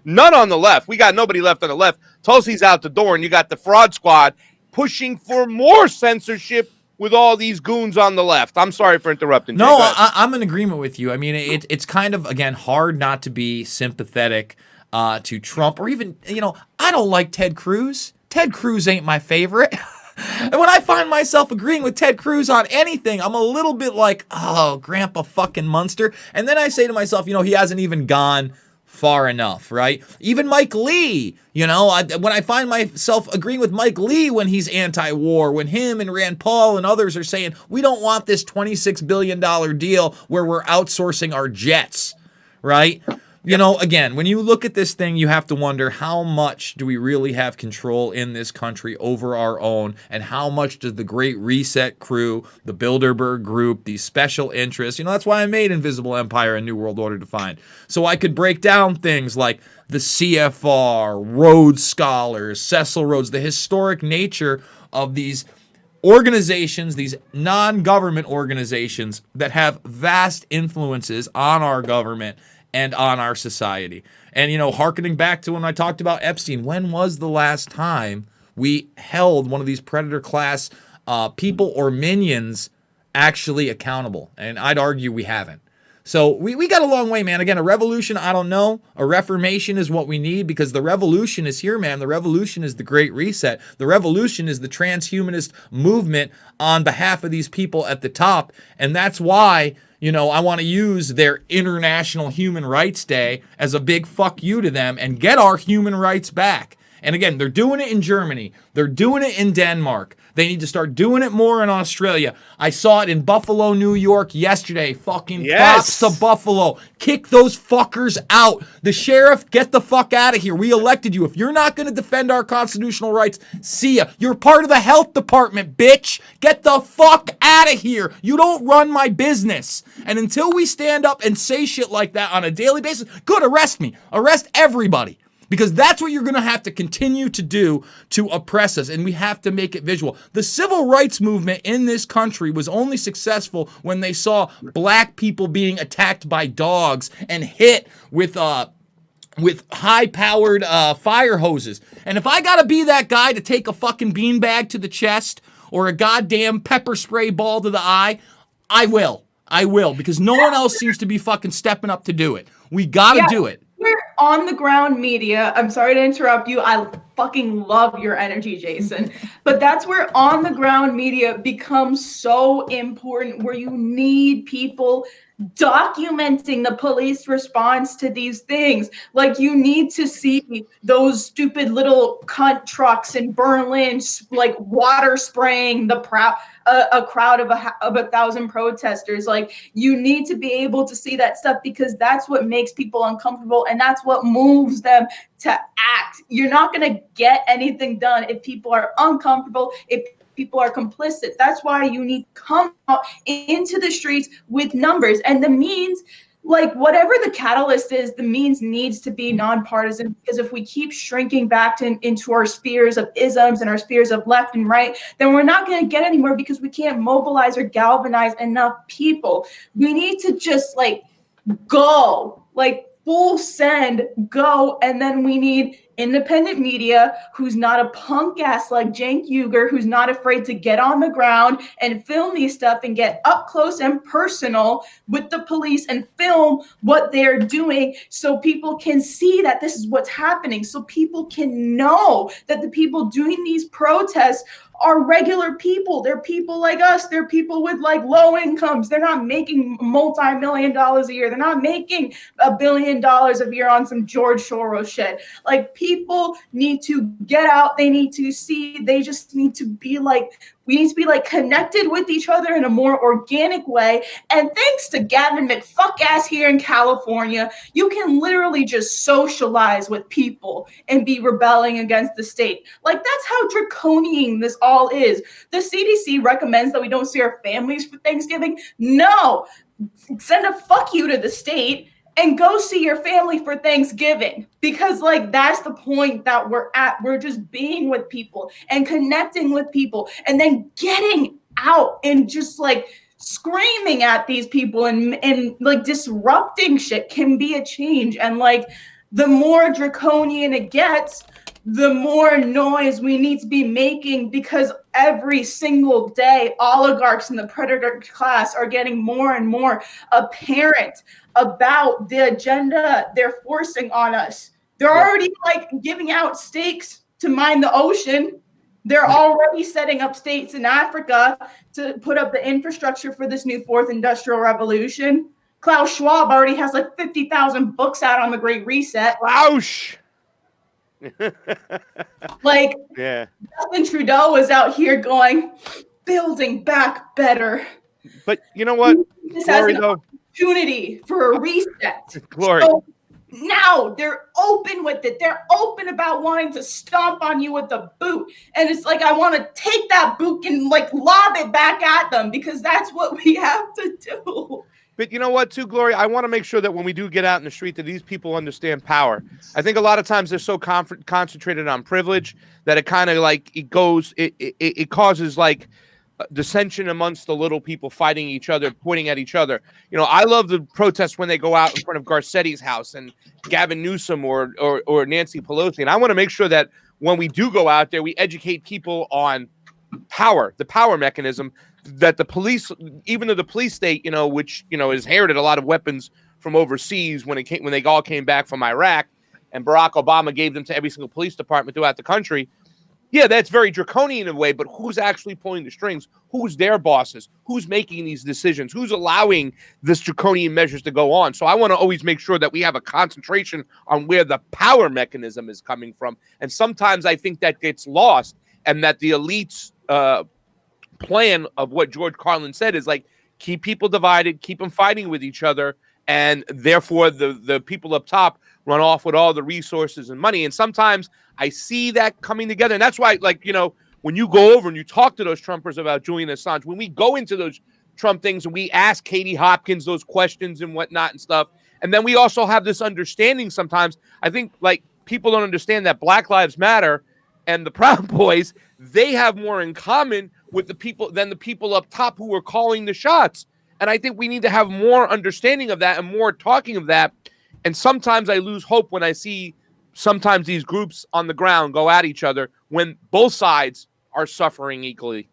S3: none on the left. We got nobody left on the left. Tulsi's out the door, and you got the fraud squad pushing for more censorship with all these goons on the left. I'm sorry for interrupting.
S1: No,
S3: Jay.
S1: I'm in agreement with you. I mean, it's kind of, again, hard not to be sympathetic to Trump, or even, I don't like Ted Cruz. Ted Cruz ain't my favorite. And when I find myself agreeing with Ted Cruz on anything, I'm a little bit like, oh, Grandpa fucking Munster. And then I say to myself, he hasn't even gone far enough, right? Even Mike Lee, when I find myself agreeing with Mike Lee when he's anti-war, when him and Rand Paul and others are saying, we don't want this $26 billion deal where we're outsourcing our jets, right? Again, when you look at this thing, you have to wonder, how much do we really have control in this country over our own, and how much does the Great Reset crew, the Bilderberg Group, these special interests, that's why I made Invisible Empire and New World Order defined, so I could break down things like the CFR, Rhodes Scholars, Cecil Rhodes, the historic nature of these organizations, these non-government organizations that have vast influences on our government and on our society. And, hearkening back to when I talked about Epstein, when was the last time we held one of these predator class people or minions actually accountable? And I'd argue we haven't. So we got a long way, man. Again, a revolution, I don't know. A reformation is what we need, because the revolution is here, man. The revolution is the Great Reset. The revolution is the transhumanist movement on behalf of these people at the top. And that's why, I want to use their International Human Rights Day as a big fuck you to them and get our human rights back. And again, they're doing it in Germany. They're doing it in Denmark. They need to start doing it more in Australia. I saw it in Buffalo, New York yesterday. Fucking props to Buffalo. Kick those fuckers out. The sheriff, get the fuck out of here. We elected you. If you're not going to defend our constitutional rights, see ya. You're part of the health department, bitch. Get the fuck out of here. You don't run my business. And until we stand up and say shit like that on a daily basis, good, arrest me. Arrest everybody. Because that's what you're going to have to continue to do to oppress us, and we have to make it visual. The civil rights movement in this country was only successful when they saw black people being attacked by dogs and hit with high-powered fire hoses. And if I got to be that guy to take a fucking beanbag to the chest or a goddamn pepper spray ball to the eye, I will. I will, because no one else seems to be fucking stepping up to do it. We got to do it.
S4: We're on the ground media. I'm sorry to interrupt you. I fucking love your energy, Jason. But that's where on the ground media becomes so important, where you need people documenting the police response to these things. Like, you need to see those stupid little cunt trucks in Berlin, like water spraying a crowd of 1,000 protesters. Like, you need to be able to see that stuff, because that's what makes people uncomfortable, and that's what moves them to act. You're not going to get anything done if people are uncomfortable, if people are complicit. That's why you need to come out into the streets with numbers. And the means, like, whatever the catalyst is, the means needs to be nonpartisan, because if we keep shrinking back into our spheres of isms and our spheres of left and right, then we're not going to get anywhere, because we can't mobilize or galvanize enough people. We need to just go, full send, go. And then we need independent media who's not a punk ass like Cenk Uygur, who's not afraid to get on the ground and film these stuff and get up close and personal with the police and film what they're doing, so people can see that this is what's happening, so people can know that the people doing these protests are regular people. They're people like us. They're people with low incomes. They're not making multi-million dollars a year. They're not making $1 billion a year on some George Soros shit. People need to get out. They need to see. They just need to be We need to be like connected with each other in a more organic way. And thanks to Gavin McFuck-ass here in California, you can literally just socialize with people and be rebelling against the state. Like, that's how draconian this all is. The CDC recommends that we don't see our families for Thanksgiving. No, send a fuck you to the state and go see your family for Thanksgiving, because like that's the point that we're at. We're just being with people and connecting with people and then getting out and just like screaming at these people and like disrupting shit can be a change. And like the more draconian it gets, the more noise we need to be making, because every single day oligarchs in the predator class are getting more and more apparent about the agenda they're forcing on us. They're already like giving out stakes to mine the ocean. They're already setting up states in Africa to put up the infrastructure for this new fourth industrial revolution. Klaus Schwab already has like 50,000 books out on the Great Reset.
S3: Klaus!
S4: Like,
S3: yeah.
S4: Justin Trudeau was out here going, building back better.
S3: But you know what?
S4: This
S3: Glory,
S4: has an
S3: though.
S4: opportunity for a reset.
S3: Glory.
S4: So now they're open with it. They're open about wanting to stomp on you with a boot. And it's like, I want to take that boot and like lob it back at them, because that's what we have to do.
S3: But you know what, too, Glory? I want to make sure that when we do get out in the street, that these people understand power. I think a lot of times they're so concentrated on privilege that it kind of like it causes like dissension amongst the little people fighting each other, pointing at each other. You know, I love the protests when they go out in front of Garcetti's house and Gavin Newsom or Nancy Pelosi. And I want to make sure that when we do go out there, we educate people on power, the power mechanism, that the police, even though the police state, you know, which, you know, has inherited a lot of weapons from overseas when they all came back from Iraq, and Barack Obama gave them to every single police department throughout the country. Yeah, that's very draconian in a way, but who's actually pulling the strings? Who's their bosses? Who's making these decisions? Who's allowing this draconian measures to go on? So I want to always make sure that we have a concentration on where the power mechanism is coming from. And sometimes I think that gets lost, and that the elites plan of what George Carlin said is like, keep people divided, keep them fighting with each other, and therefore the people up top run off with all the resources and money. And sometimes I see that coming together. And that's why, like, you know, when you go over and you talk to those Trumpers about Julian Assange, when we go into those Trump things and we ask Katie Hopkins those questions and whatnot and stuff, and then we also have this understanding sometimes, I think, like, people don't understand that Black Lives Matter and the Proud Boys, they have more in common with the people than the people up top who are calling the shots. And I think we need to have more understanding of that and more talking of that. And sometimes I lose hope when I see sometimes these groups on the ground go at each other when both sides are suffering equally.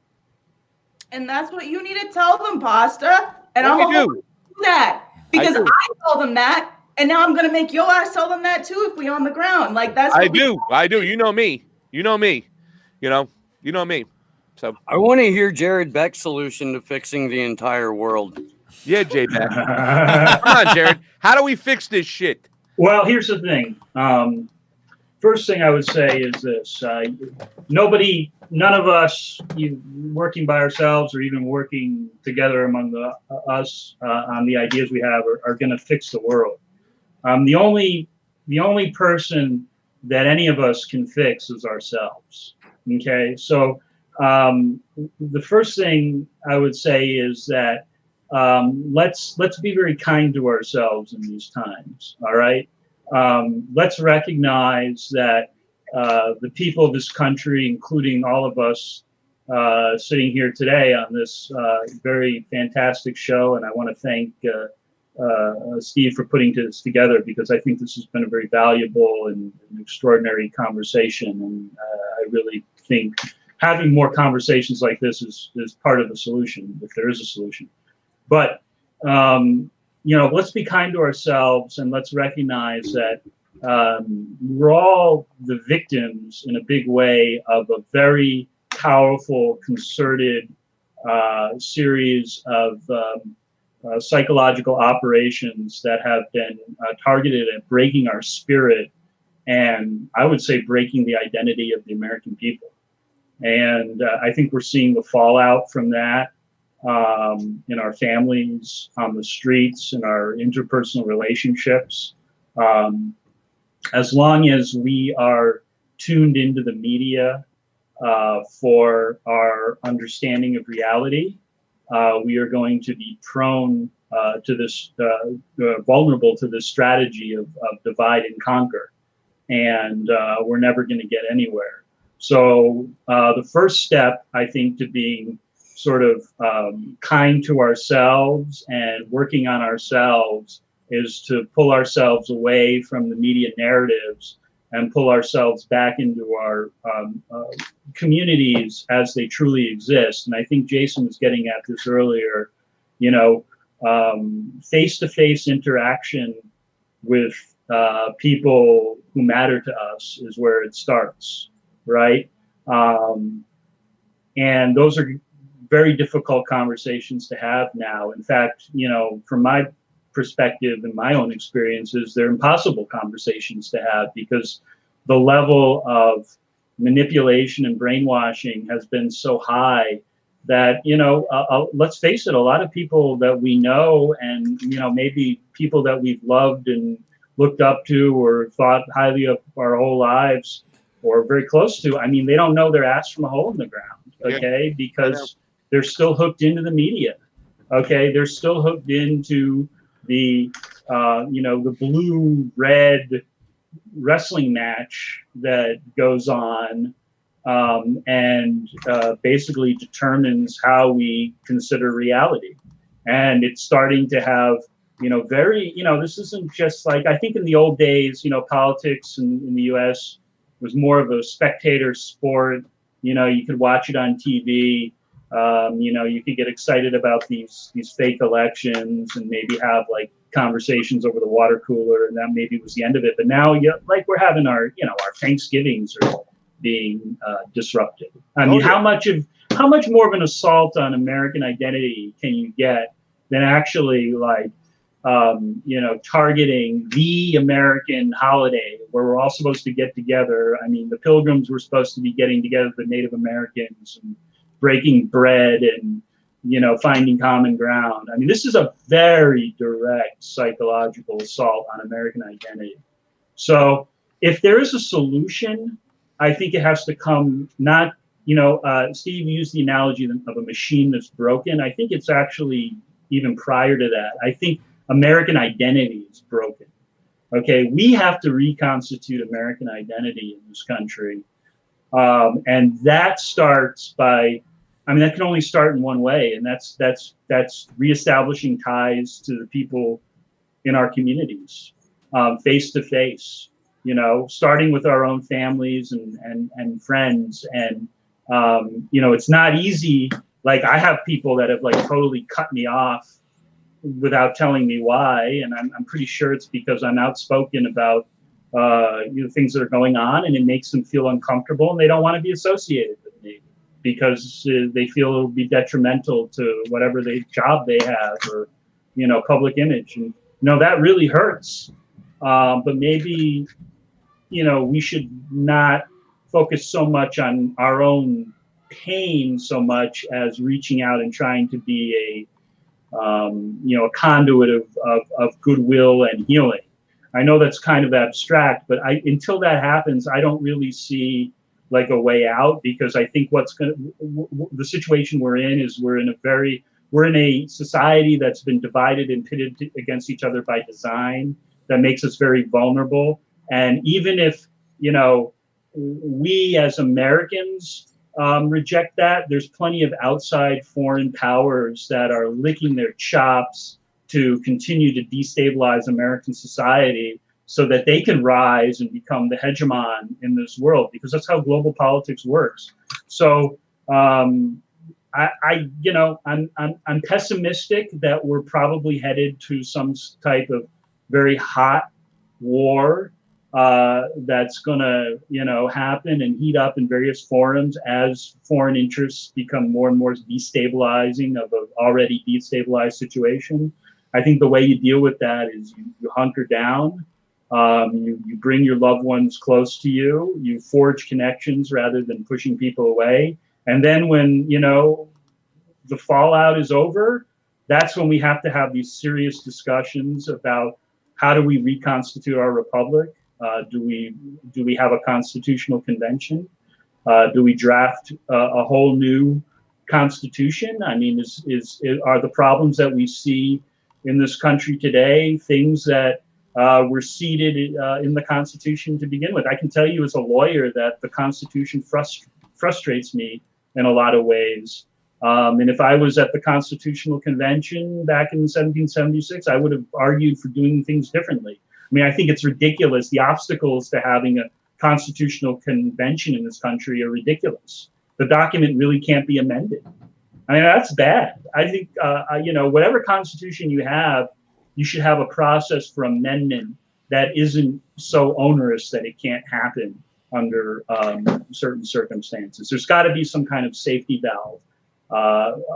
S4: And that's what you need to tell them, Pasta. And
S3: What
S4: I'm
S3: we
S4: going to do that, because
S3: do.
S4: I told them that, and now I'm going to make your ass tell them that too if we on the ground. Like, that's what
S3: I do. You know me. You know me. You know me. So
S2: I want to hear Jared Beck's solution to fixing the entire world.
S3: yeah, J Beck. Come on, Jared. How do we fix this shit?
S5: Well, here's the thing. First thing I would say is this. None of us working by ourselves or even working together among us on the ideas we have are going to fix the world. The only person that any of us can fix is ourselves. Okay, so the first thing I would say is that let's be very kind to ourselves in these times. All right, let's recognize that the people of this country, including all of us sitting here today on this very fantastic show, and I want to thank Steve for putting this together, because I think this has been a very valuable and extraordinary conversation, and I really think having more conversations like this is part of the solution, if there is a solution. But let's be kind to ourselves, and let's recognize that we're all the victims in a big way of a very powerful, concerted series of psychological operations that have been targeted at breaking our spirit, and I would say breaking the identity of the American people. And I think we're seeing the fallout from that in our families, on the streets, in our interpersonal relationships. As long as we are tuned into the media for our understanding of reality, we are going to be prone to this, vulnerable to this strategy of divide and conquer. And we're never going to get anywhere. So the first step, I think, to being sort of kind to ourselves and working on ourselves is to pull ourselves away from the media narratives and pull ourselves back into our communities as they truly exist. And I think Jason was getting at this earlier, face-to-face interaction with people who matter to us is where it starts, right? And those are very difficult conversations to have now. In fact, from my perspective and my own experiences, they're impossible conversations to have because the level of manipulation and brainwashing has been so high that, let's face it, a lot of people that we know and, maybe people that we've loved and looked up to or thought highly of our whole lives or very close to, they don't know their ass from a hole in the ground, okay? Because they're still hooked into the media, okay? They're still hooked into the, the blue-red wrestling match that goes on and basically determines how we consider reality. And it's starting to have, this isn't just like, I think in the old days, politics in the US was more of a spectator sport. You could watch it on TV. You could get excited about these fake elections and maybe have like conversations over the water cooler, and that maybe was the end of it. But now, we're having our Thanksgivings are being disrupted. How much more of an assault on American identity can you get than actually targeting the American holiday where we're all supposed to get together? The Pilgrims were supposed to be getting together, the Native Americans, and breaking bread and, finding common ground. This is a very direct psychological assault on American identity. So if there is a solution, I think it has to come not, Steve used the analogy of a machine that's broken. I think it's actually even prior to that. I think American identity is broken. Okay, we have to reconstitute American identity in this country. And that starts by, that can only start in one way, and that's reestablishing ties to the people in our communities, face to face, starting with our own families and friends. And, it's not easy. Like, I have people that have totally cut me off without telling me why. And I'm pretty sure it's because I'm outspoken about things that are going on, and it makes them feel uncomfortable and they don't want to be associated with me because they feel it'll be detrimental to whatever job they have or, public image. And, that really hurts. But maybe, we should not focus so much on our own pain so much as reaching out and trying to be a conduit of goodwill and healing. I know that's kind of abstract, but until that happens, I don't really see a way out, because I think the situation we're in is we're in a society that's been divided and pitted against each other by design that makes us very vulnerable. And even if, we as Americans reject that, there's plenty of outside foreign powers that are licking their chops to continue to destabilize American society so that they can rise and become the hegemon in this world, because that's how global politics works. So I'm pessimistic that we're probably headed to some type of very hot war that's gonna, happen and heat up in various forums as foreign interests become more and more destabilizing of an already destabilized situation. I think the way you deal with that is you hunker down, You bring your loved ones close to you. You forge connections rather than pushing people away. And then when, the fallout is over, that's when we have to have these serious discussions about how do we reconstitute our republic? Do we have a constitutional convention? Do we draft a whole new constitution? I mean, are the problems that we see in this country today things that were seated in the Constitution to begin with? I can tell you as a lawyer that the Constitution frustrates me in a lot of ways. And if I was at the Constitutional Convention back in 1776, I would have argued for doing things differently. I mean, I think it's ridiculous. The obstacles to having a constitutional convention in this country are ridiculous. The document really can't be amended. I mean, that's bad. I think, whatever constitution you have, you should have a process for amendment that isn't so onerous that it can't happen under certain circumstances. There's got to be some kind of safety valve.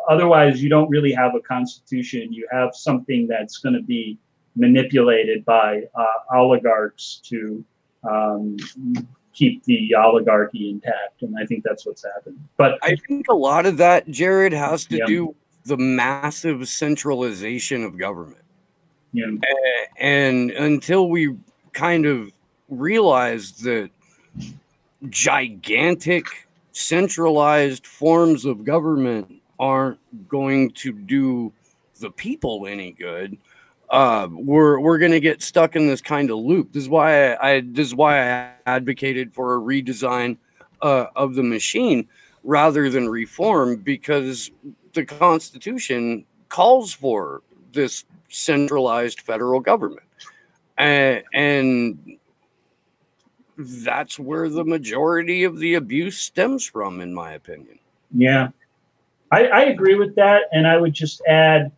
S5: Otherwise, you don't really have a constitution. You have something that's going to be manipulated by oligarchs to keep the oligarchy intact, and I think that's what's happened. But
S2: I think a lot of that, Jared, has to do with the massive centralization of government.
S5: Yeah.
S2: And until we kind of realize that gigantic centralized forms of government aren't going to do the people any good, we're going to get stuck in this kind of loop. This is why I advocated for a redesign of the machine rather than reform, because the Constitution calls for this centralized federal government, and that's where the majority of the abuse stems from, in my opinion.
S5: Yeah, I agree with that, and I would just add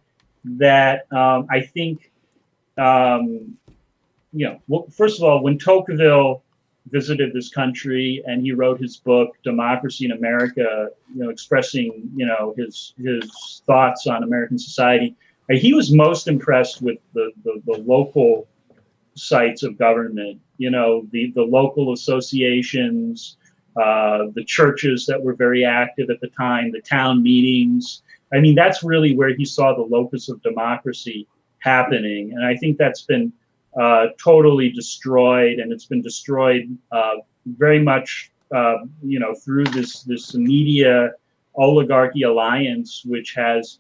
S5: that I think, first of all, when Tocqueville visited this country and he wrote his book Democracy in America, expressing his thoughts on American society, he was most impressed with the local sites of government, the local associations, the churches that were very active at the time, the town meetings. I mean, that's really where he saw the locus of democracy happening. And I think that's been totally destroyed, and it's been destroyed very much, through this media oligarchy alliance, which has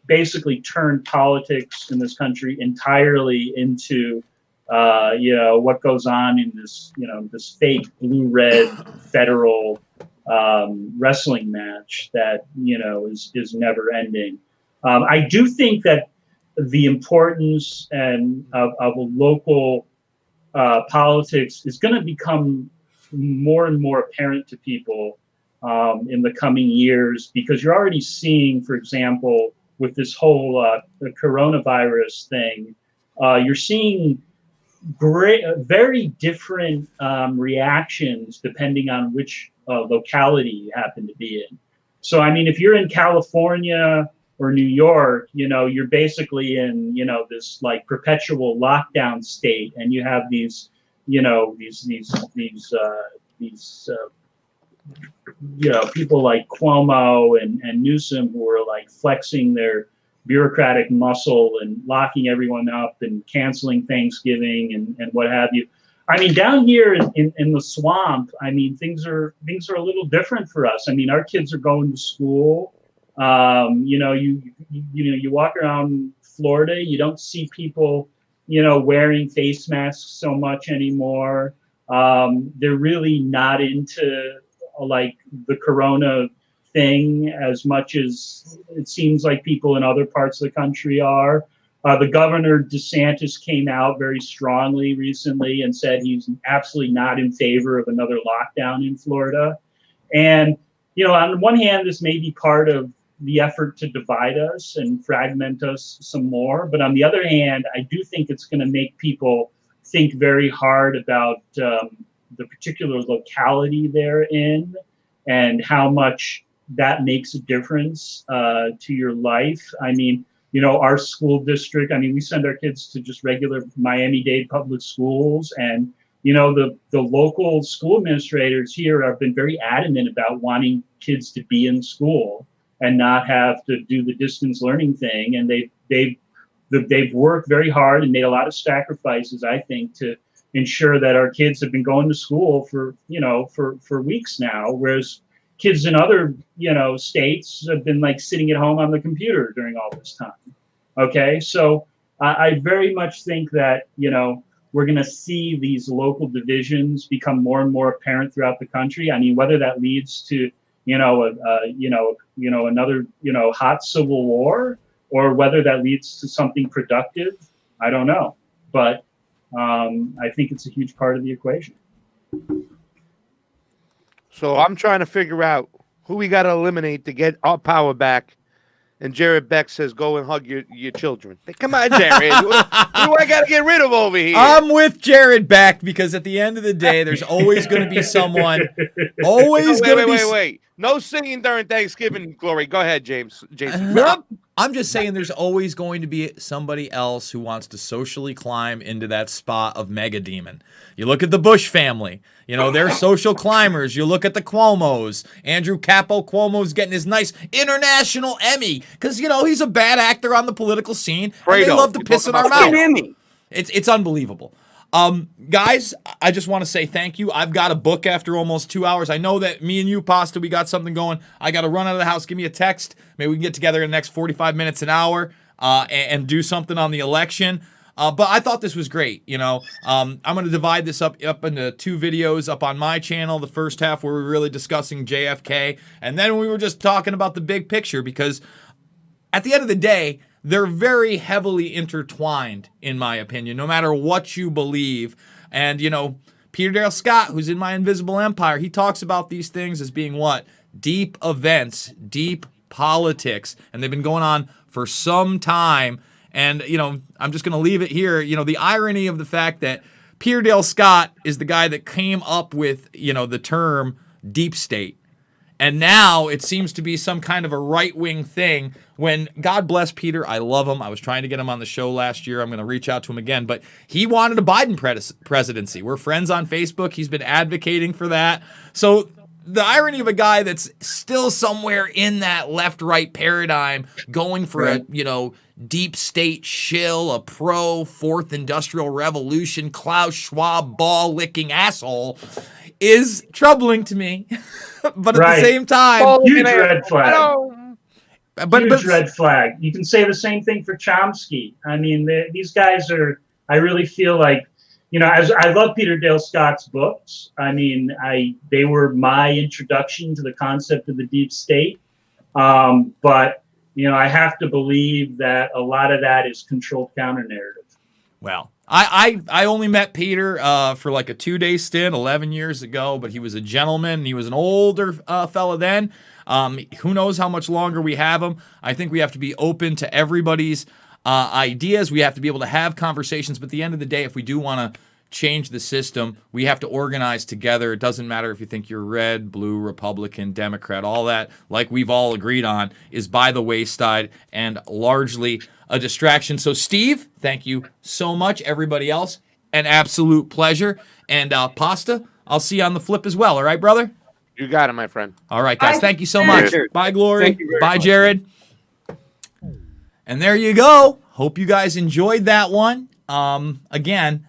S5: basically turned politics in this country entirely into what goes on in this this fake blue-red federal wrestling match that is never ending. I do think that the importance of a local politics is going to become more and more apparent to people in the coming years, because you're already seeing, for example, with this whole the coronavirus thing, you're seeing very different reactions depending on which locality you happen to be in. So, I mean, if you're in California or New York, you're basically in, this like perpetual lockdown state, and you have these people like Cuomo and Newsom who are like flexing their bureaucratic muscle and locking everyone up and canceling Thanksgiving and what have you. I mean, down here in the swamp, I mean, things are a little different for us. I mean, our kids are going to school. You walk around Florida, you don't see people, wearing face masks so much anymore. They're really not into like the corona thing as much as it seems like people in other parts of the country are. The governor DeSantis came out very strongly recently and said he's absolutely not in favor of another lockdown in Florida. And, on one hand, this may be part of the effort to divide us and fragment us some more. But on the other hand, I do think it's going to make people think very hard about the particular locality they're in and how much that makes a difference to your life. I mean, our school district. I mean, we send our kids to just regular Miami-Dade public schools, and the local school administrators here have been very adamant about wanting kids to be in school and not have to do the distance learning thing. And they've worked very hard and made a lot of sacrifices, I think, to ensure that our kids have been going to school for weeks now, whereas kids in other states have been like sitting at home on the computer during all this time. Okay, so I very much think that we're going to see these local divisions become more and more apparent throughout the country. I mean, whether that leads to another hot civil war, or whether that leads to something productive, I don't know. But I think it's a huge part of the equation.
S3: So I'm trying to figure out who we got to eliminate to get our power back. And Jared Beck says, go and hug your children. Hey, come on, Jared. Who do I got to get rid of over here?
S1: I'm with Jared Beck, because at the end of the day, there's always going to be someone. Wait.
S3: No singing during Thanksgiving, Glory. Go ahead, Jason.
S1: I'm just saying there's always going to be somebody else who wants to socially climb into that spot of mega demon. You look at the Bush family. They're social climbers. You look at the Cuomos. Andrew Capo Cuomo's getting his nice international Emmy because, he's a bad actor on the political scene. And they love to piss in our mouth. It's unbelievable. Guys, I just want to say thank you. I've got a book after almost 2 hours. I know that me and you, Pasta, we got something going. I got to run out of the house. Give me a text. Maybe we can get together in the next 45 minutes, an hour, and do something on the election. But I thought this was great. I'm going to divide this up into 2 videos up on my channel. The first half where we're really discussing JFK, and then we were just talking about the big picture, because at the end of the day, they're very heavily intertwined, in my opinion, no matter what you believe. And, Peter Dale Scott, who's in My Invisible Empire, he talks about these things as being what? Deep events, deep politics. And they've been going on for some time. And, I'm just going to leave it here. The irony of the fact that Peter Dale Scott is the guy that came up with, the term deep state. And now it seems to be some kind of a right-wing thing when, God bless Peter, I love him. I was trying to get him on the show last year. I'm going to reach out to him again. But he wanted a Biden presidency. We're friends on Facebook. He's been advocating for that. So the irony of a guy that's still somewhere in that left-right paradigm going for a, deep state shill, a pro-Fourth Industrial Revolution, Klaus Schwab ball-licking asshole is troubling to me. But at the same time,
S5: huge red flag. Huge red flag. You can say the same thing for Chomsky. I mean, these guys are. I really feel like, as I love Peter Dale Scott's books. I mean, they were my introduction to the concept of the deep state. But I have to believe that a lot of that is controlled counter narrative.
S1: Well, I only met Peter for like a 2-day stint 11 years ago, but he was a gentleman. He was an older fella then. Who knows how much longer we have him. I think we have to be open to everybody's ideas. We have to be able to have conversations. But at the end of the day, if we do want to change the system, we have to organize together. It doesn't matter if you think you're red, blue, Republican, Democrat, all that, like we've all agreed on, is by the wayside and largely a distraction. So, Steve, thank you so much. Everybody else, an absolute pleasure. And Pasta, I'll see you on the flip as well. All right, brother?
S3: You got it, my friend.
S1: All right, guys. Thank you so much. Bye, Glory. Bye, Jared. And there you go. Hope you guys enjoyed that one. Again,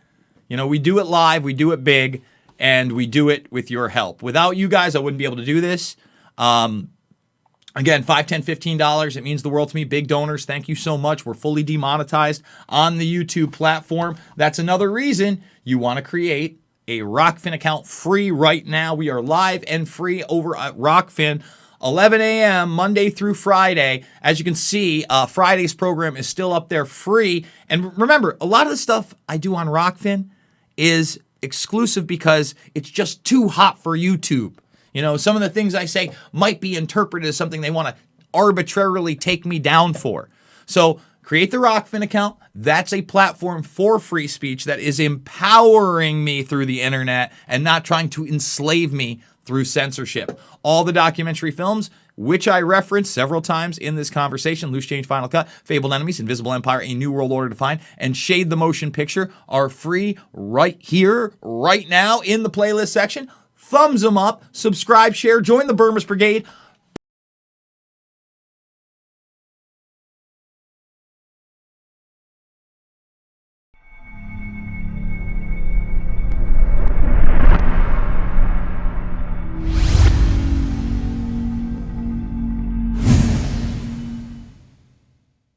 S1: we do it live, we do it big, and we do it with your help. Without you guys, I wouldn't be able to do this. Again, $5, $10, $15, it means the world to me. Big donors, thank you so much. We're fully demonetized on the YouTube platform. That's another reason you want to create a Rockfin account free right now. We are live and free over at Rockfin, 11 a.m. Monday through Friday. As you can see, Friday's program is still up there free. And remember, a lot of the stuff I do on Rockfin is exclusive because it's just too hot for YouTube. Some of the things I say might be interpreted as something they want to arbitrarily take me down for. So create the Rockfin account. That's a platform for free speech that is empowering me through the internet and not trying to enslave me through censorship. All the documentary films which I referenced several times in this conversation, Loose Change Final Cut, Fabled Enemies, Invisible Empire, A New World Order Defined, and Shade the Motion Picture are free right here, right now in the playlist section. Thumbs them up, subscribe, share, join the Burmist Brigade.